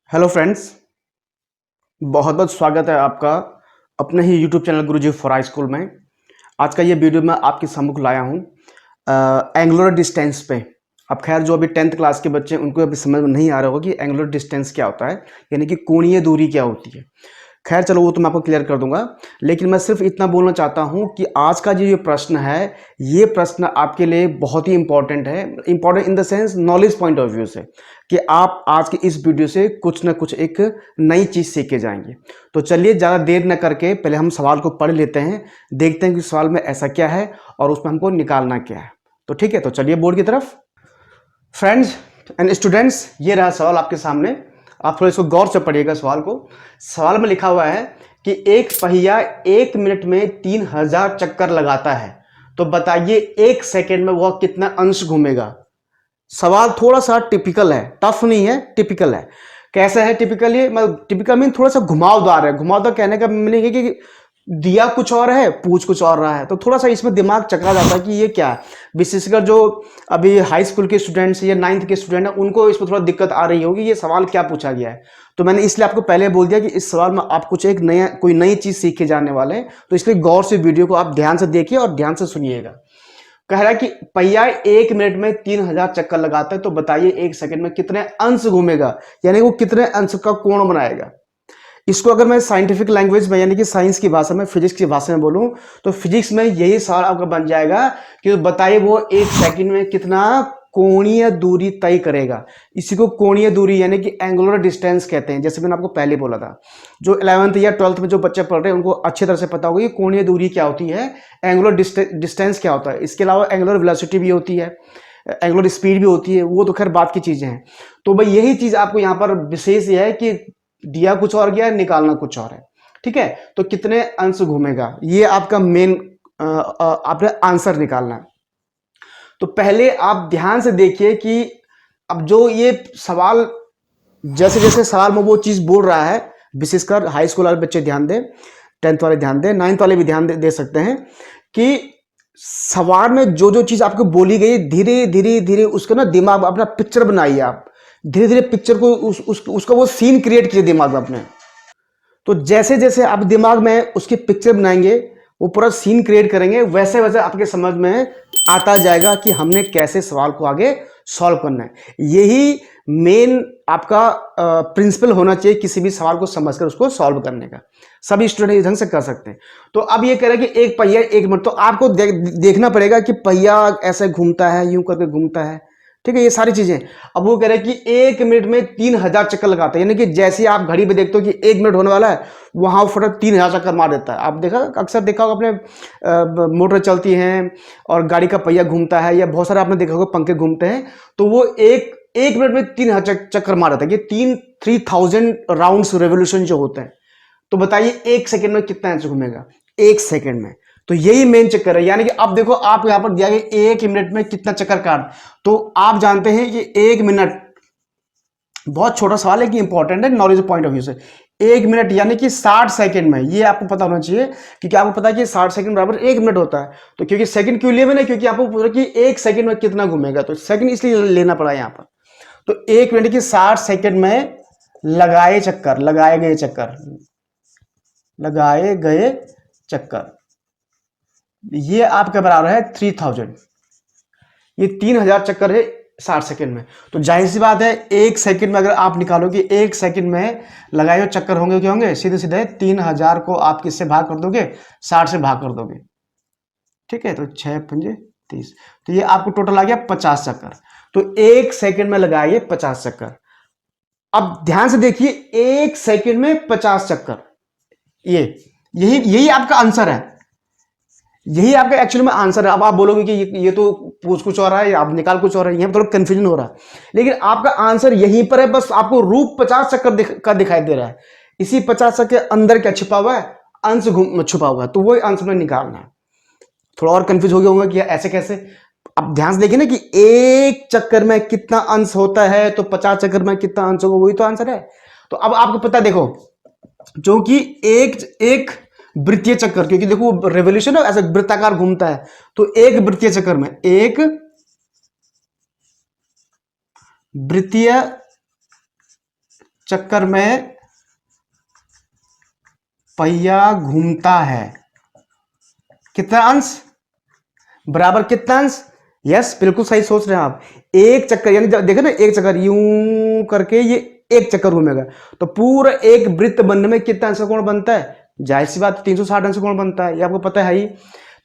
Hello friends, बहुत बहुत स्वागत है आपका अपने ही YouTube channel Guruji for high school में। आज का ये वीडियो मैं आपके सम्मुख लाया हूँ एंगुलर डिस्टेंस पे। अब खैर जो अभी 10th क्लास के बच्चे हैं उनको अभी समझ में नहीं आ रहा होगा कि एंगुलर डिस्टेंस क्या होता है, यानी कि कोणीय दूरी क्या होती है। खैर चलो वो तो मैं आपको क्लियर कर दूंगा, लेकिन मैं सिर्फ इतना बोलना चाहता हूं कि आज का जो ये प्रश्न है, ये प्रश्न आपके लिए बहुत ही इंपॉर्टेंट है। Important in the sense knowledge point of view से, कि आप आज की इस वीडियो से कुछ ना कुछ एक नई चीज़ सीख के जाएंगे। तो चलिए ज़्यादा देर न करके पहले हम सवाल को पढ़ लेते हैं, देखते हैं कि सवाल में ऐसा क्या है और उसमें हमको निकालना क्या है। तो ठीक है, तो चलिए बोर्ड की तरफ। फ्रेंड्स एंड स्टूडेंट्स, ये रहा सवाल आपके सामने। आप थोड़ा इसको गौर से पढ़िएगा सवाल को। सवाल में लिखा हुआ है कि एक पहिया 1 मिनट में 3000 चक्कर लगाता है, तो बताइए 1 सेकेंड में वह कितना अंश घूमेगा। सवाल थोड़ा सा टिपिकल है, टफ नहीं है, टिपिकल है। कैसा है टिपिकल? ये मतलब टिपिकल मीन थोड़ा सा घुमावदार है। घुमावदार कहने का मीनिंग है कि दिया कुछ और है, पूछ कुछ और रहा है, तो थोड़ा सा इसमें दिमाग चकरा जाता है कि ये क्या है। विशेषकर जो अभी हाई स्कूल के स्टूडेंट्स या 9th के स्टूडेंट हैं, उनको इसमें थोड़ा दिक्कत आ रही होगी ये सवाल क्या पूछा गया है। तो मैंने इसलिए आपको पहले बोल दिया कि इस सवाल में आप कुछ एक नया कोई नई चीज सीख के जाने वाले हैं, तो इसलिए गौर से वीडियो को आप ध्यान से देखिए और ध्यान से सुनिएगा। कह रहा है कि पहिया 1 मिनट में 3000 चक्कर लगाता है, तो बताइए 1 सेकंड में कितने अंश घूमेगा, यानी वो कितने अंश का कोण बनाएगा। इसको अगर मैं साइंटिफिक लैंग्वेज में यानी कि साइंस की भाषा में, फिजिक्स की भाषा में बोलूं, तो फिजिक्स में यही सवाल आपका बन जाएगा कि बताइए वो 1 सेकंड में कितना कोणीय दूरी तय करेगा। इसी को कोणीय दूरी यानी कि एंगुलर डिस्टेंस कहते हैं। जैसे मैंने आपको पहले बोला था, जो 11th या 12th में जो बच्चे पढ़ रहे हैं उनको अच्छी तरह से पता होगा कि कोणीय दूरी क्या होती है, एंगुलर डिस्टेंस क्या होता है। इसके अलावा एंगुलर वेलोसिटी भी होती है, एंगुलर स्पीड भी होती है, वो तो खैर बात की चीजें हैं। तो भाई यही चीज आपको यहाँ पर विशेष यह है कि दिया कुछ और गया, निकालना कुछ और है। ठीक है, तो कितने अंश घूमेगा, ये आपका मेन आपने आंसर निकालना है। तो पहले आप ध्यान से देखिए कि अब जो ये सवाल, जैसे जैसे सवाल में वो चीज बोल रहा है, विशेषकर हाई स्कूल वाले बच्चे ध्यान दें, 10th वाले ध्यान दें, 9th वाले भी ध्यान दे सकते हैं कि सवाल में जो जो चीज आपको बोली गई, धीरे धीरे धीरे उसका ना दिमाग अपना पिक्चर बनाइए। आप धीरे धीरे पिक्चर को उसका वो सीन क्रिएट कीजिए दिमाग में अपने। तो जैसे जैसे आप दिमाग में उसकी पिक्चर बनाएंगे, वो पूरा सीन क्रिएट करेंगे, वैसे वैसे आपके समझ में आता जाएगा कि हमने कैसे सवाल को आगे सॉल्व करना है। यही मेन आपका प्रिंसिपल होना चाहिए किसी भी सवाल को समझकर उसको सॉल्व करने का। सभी स्टूडेंट इस ढंग से कर सकते हैं। तो अब ये कह रहा है कि एक पहिया 1 मिनट, तो आपको देखना पड़ेगा कि पहिया ऐसे घूमता है, यूं करके घूमता है। ठीक है, ये सारी चीजें। अब वो कह रहे हैं कि 1 मिनट में 3000 चक्कर लगाता है, यानी कि जैसे आप घड़ी पे देखते हो कि 1 मिनट होने वाला है, वहां फटाफट 3000 चक्कर मार देता है। आप देखा, अक्सर देखा होगा अपने, मोटर चलती हैं और गाड़ी का पहिया घूमता है, या बहुत सारे आपने देखा होगा पंखे घूमते हैं, तो वो एक मिनट में 3000 चक्कर मार देता है। ये 3000 राउंड्स रेवोल्यूशन जो होते हैं। तो बताइए 1 सेकंड में कितना इंच घूमेगा, 1 सेकंड में। तो यही मेन चक्कर है, यानी कि अब देखो आप यहां पर दिया गया 1 मिनट में कितना चक्कर काट, तो आप जानते हैं कि 1 मिनट बहुत छोटा सवाल है कि इंपॉर्टेंट है नॉलेज पॉइंट ऑफ व्यू से। 1 मिनट यानी कि 60 सेकंड में, ये आपको पता होना चाहिए, क्योंकि आपको पता है कि 60 सेकंड बराबर 1 मिनट होता है। तो क्योंकि सेकंड क्यों लिए मैंने, क्योंकि आपको पूछा कि 1 सेकंड में कितना घूमेगा, तो सेकंड इसलिए लेना पड़ा यहां पर। तो 1 मिनट की 60 सेकंड में लगाए चक्कर, लगाए गए चक्कर, लगाए गए चक्कर, ये आपके बराबर है 3000। ये 3000 चक्कर है 60 सेकंड में। तो जाहिर सी बात है 1 सेकंड में अगर आप निकालोगे, 1 सेकंड में लगाए हुए चक्कर होंगे, क्या होंगे, सीधे सीधे 3000 को आप किससे भाग कर दोगे, 60 से भाग कर दोगे। ठीक है, तो 6 पंजे 30, तो ये आपको टोटल आ गया 50 चक्कर। तो 1 सेकंड में लगाइए 50 चक्कर। अब ध्यान से देखिए, 1 सेकंड में 50 चक्कर, ये यही यही आपका आंसर है, यही आपका एक्चुअली में आंसर है। अब आप बोलोगे कि ये तो पूछ कुछ और है, आप निकाल कुछ और है, यहाँ पर थोड़ा कंफ्यूजन हो रहा है, लेकिन आपका आंसर यहीं पर है। बस आपको रूप 50 चक्कर का दिखाई दे रहा है, इसी 50 चक्कर के अंदर क्या छिपा हुआ है, अंश छुपा हुआ है, तो वही आंसर में निकालना है। थोड़ा और कंफ्यूज हो गया होगा कि ऐसे कैसे। अब ध्यान से देखिए ना कि एक चक्कर में कितना अंश होता है, तो 50 चक्कर में कितना अंश होगा, वही तो आंसर है। तो अब आपको पता, देखो जो कि एक एक वृत्तीय चक्कर, क्योंकि देखो रेवोल्यूशन ऐसा वृत्ताकार घूमता है, तो एक वृत्तीय चक्कर में, एक वृत्तीय चक्कर में पहिया घूमता है, कितना अंश बराबर कितना अंश। यस, बिल्कुल सही सोच रहे हैं आप। एक चक्कर यानी देखो ना, एक चक्कर यूं करके ये एक चक्कर घूमेगा, तो पूरा एक वृत्त बनने में कितना अंश कोण बनता है। जाहिर सी बात 360 अंश कोण बनता है, ये आपको पता है ही।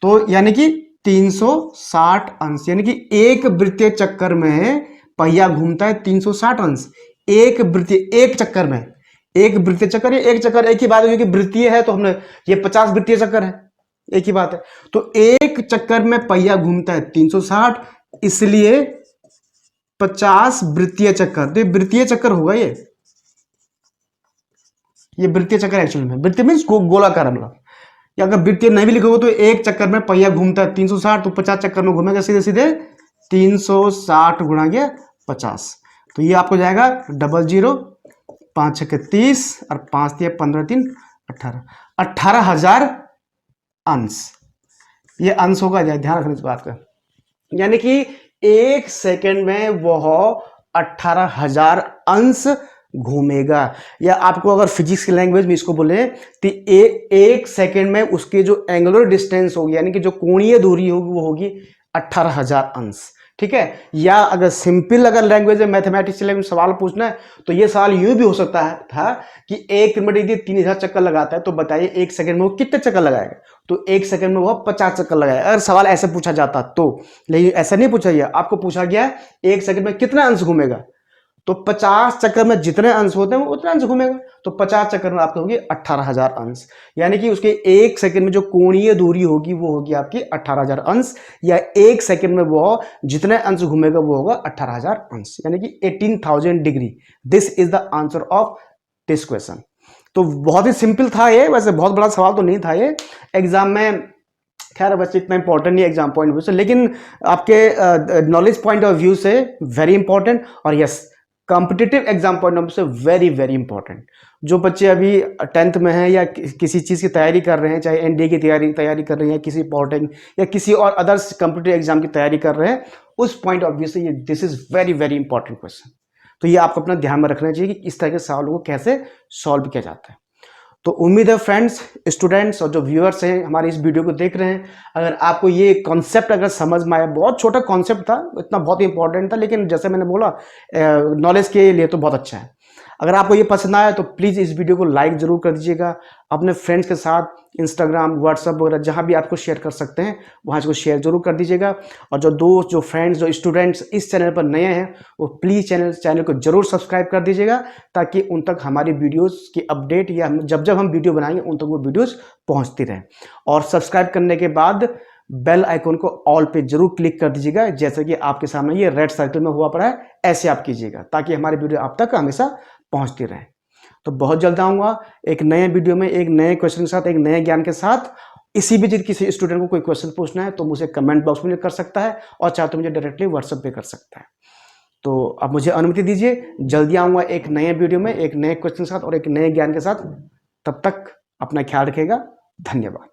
तो यानी कि 360 अंश, यानी कि एक वृत्तीय चक्कर में पहिया घूमता है 360 अंश। एक वृत्तीय, एक चक्कर में, एक वृत्तीय चक्कर, एक चक्कर एक ही बात है, क्योंकि वृत्तीय है तो हमने ये 50 वृत्तीय चक्कर है, एक ही बात है। तो एक चक्कर में पहिया घूमता है 360, इसलिए 50 वृत्तीय चक्कर। तो ये वृत्तीय चक्कर होगा, ये वृत्तीय चक्कर एक्चुअल में। वृत्तीय मीन्स गोलाकार, मतलब या अगर वृत्तीय नहीं भी लिखोगे तो एक चक्कर में पहिया घूमता है 360, तो 50 चक्कर में घूमेगा सीधे सीधे 360 गुणा गया 50। तो ये आपको जाएगा 00, 5 छक्के 30 और 5 दिया 15 3 18, 18,000 अंश। ये अंश होगा, ध्यान रखना इस बात का। यानी कि एक सेकंड में वह 18,000 अंश घूमेगा। या आपको अगर फिजिक्स की लैंग्वेज में इसको बोले तो एक सेकंड में उसकी जो एंगुलर डिस्टेंस होगी, यानी कि जो कोणीय दूरी होगी, वो होगी 18,000 अंश। ठीक है। या अगर सिंपल अगर लैंग्वेज में मैथमेटिक्स लैंग्वेज सवाल पूछना है तो ये सवाल यूं भी हो सकता है था कि 1 मिनट यदि 3000 चक्कर लगाता है तो बताइए एक सेकंड में वो कितने चक्कर लगाएगा। तो एक सेकंड में वो 50 चक्कर लगाएगा, अगर सवाल ऐसे पूछा जाता तो। लेकिन ऐसा नहीं पूछा गया, आपको पूछा गया एक सेकंड में कितना अंश घूमेगा, तो 50 चक्कर में जितने अंश होते हैं वो उतने अंश घूमेगा। तो 50 चक्कर में आपके होगी 18,000 अंश, यानी कि उसके एक सेकंड में जो कोणीय दूरी होगी वो होगी आपकी 18,000 अंश, या एक सेकंड में वो जितने अंश घूमेगा वो होगा 18,000 अंश, यानी कि 18,000 degree. This is the answer of this question. तो बहुत ही सिंपल था ये, वैसे बहुत बड़ा सवाल तो नहीं था ये एग्जाम में। खैर बच्चे इतना इंपॉर्टेंट नहीं एग्जाम पॉइंट ऑफ व्यू से, लेकिन आपके नॉलेज पॉइंट ऑफ व्यू से वेरी इंपॉर्टेंट, और yes competitive exam point of view से वेरी वेरी इंपॉर्टेंट। जो बच्चे अभी 10th में हैं या किसी चीज़ की तैयारी कर रहे हैं, चाहे एनडीए की तैयारी कर रहे हैं, किसी पॉलिटेक्निक या किसी और अदर्स कॉम्पिटिटिव एग्जाम की तैयारी कर रहे हैं, उस पॉइंट ऑफ व्यू से ये this is very very important question. तो ये आपको अपना ध्यान में रखना चाहिए कि इस तरह के सवालों को कैसे सॉल्व किया जाता है। तो उम्मीद है फ्रेंड्स, स्टूडेंट्स और जो व्यूअर्स हैं हमारे इस वीडियो को देख रहे हैं, अगर आपको ये कॉन्सेप्ट अगर समझ में आया, बहुत छोटा कॉन्सेप्ट था, इतना बहुत इंपॉर्टेंट था, लेकिन जैसे मैंने बोला नॉलेज के लिए तो बहुत अच्छा है। अगर आपको ये पसंद आया तो प्लीज़ इस वीडियो को लाइक ज़रूर कर दीजिएगा, अपने फ्रेंड्स के साथ इंस्टाग्राम व्हाट्सअप वगैरह जहाँ भी आपको शेयर कर सकते हैं वहाँ इसको शेयर जरूर कर दीजिएगा। और जो दोस्त, जो फ्रेंड्स, जो स्टूडेंट्स इस चैनल पर नए हैं वो प्लीज़ चैनल को जरूर सब्सक्राइब कर दीजिएगा, ताकि उन तक हमारी वीडियोस की अपडेट या जब हम वीडियो बनाएंगे उन तक वो वीडियोस पहुंचती रहे। और सब्सक्राइब करने के बाद बेल आइकन को ऑल पे जरूर क्लिक कर दीजिएगा, जैसे कि आपके सामने ये रेड सर्कल में हुआ पड़ा है, ऐसे आप कीजिएगा ताकि हमारी वीडियो आप तक हमेशा पहुंचती रहे। तो बहुत जल्द आऊँगा एक नए वीडियो में, एक नए क्वेश्चन के साथ, एक नए ज्ञान के साथ। इसी बीच यदि किसी स्टूडेंट को कोई क्वेश्चन पूछना है तो मुझे कमेंट बॉक्स में कर सकता है, और चाहे तो मुझे डायरेक्टली व्हाट्सएप पे कर सकता है। तो अब मुझे अनुमति दीजिए, जल्दी आऊँगा एक नए वीडियो में, एक नए क्वेश्चन के साथ और एक नए ज्ञान के साथ। तब तक अपना ख्याल रखिएगा। धन्यवाद।